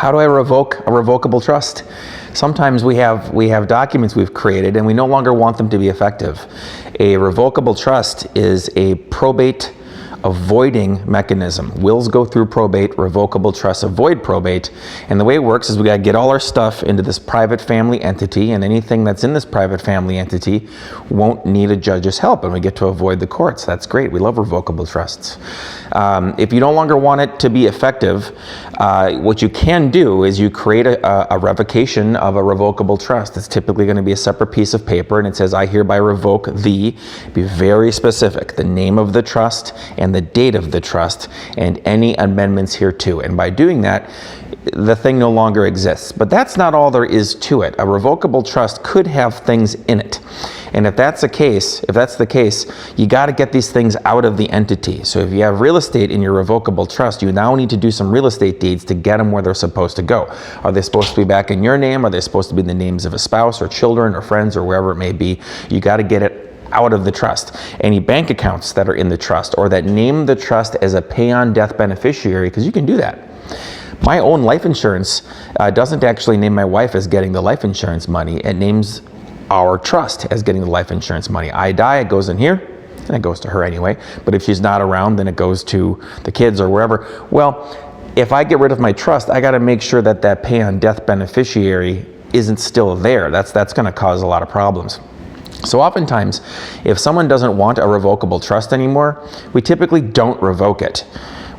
How do I revoke a revocable trust? Sometimes we have documents we've created and we no longer want them to be effective. A revocable trust is a probate avoiding mechanism. Wills go through probate, revocable trusts avoid probate, and the way it works is we got to get all our stuff into this private family entity, and anything that's in this private family entity won't need a judge's help, and we get to avoid the courts. That's great. We love revocable trusts. If you no longer want it to be effective, what you can do is you create a revocation of a revocable trust. It's typically going to be a separate piece of paper, and it says, I hereby revoke the, be very specific, the name of the trust and the date of the trust and any amendments hereto. And by doing that, the thing no longer exists. But that's not all there is to it. A revocable trust could have things in it. And if that's the case, you got to get these things out of the entity. So if you have real estate in your revocable trust, you now need to do some real estate deeds to get them where they're supposed to go. Are they supposed to be back in your name? Are they supposed to be in the names of a spouse or children or friends or wherever it may be? You got to get it out of the trust. Any bank accounts that are in the trust or that name the trust as a pay-on-death beneficiary, because you can do that. My own life insurance doesn't actually name my wife as getting the life insurance money. It names our trust as getting the life insurance money. I die, it goes in here, and it goes to her anyway. But if she's not around, then it goes to the kids or wherever. Well, if I get rid of my trust, I got to make sure that that pay-on-death beneficiary isn't still there. That's going to cause a lot of problems. So oftentimes, if someone doesn't want a revocable trust anymore, we typically don't revoke it.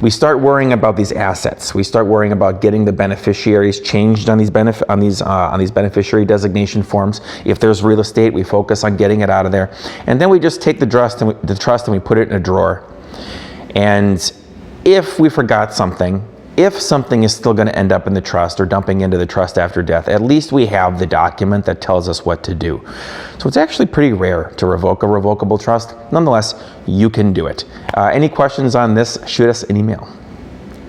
We start worrying about these assets. We start worrying about getting the beneficiaries changed on these beneficiary designation forms. If there's real estate, we focus on getting it out of there, and then we just take the trust and we put it in a drawer. And if we forgot something, if something is still going to end up in the trust or dumping into the trust after death, at least we have the document that tells us what to do. So it's actually pretty rare to revoke a revocable trust. Nonetheless, you can do it. Any questions on this, shoot us an email.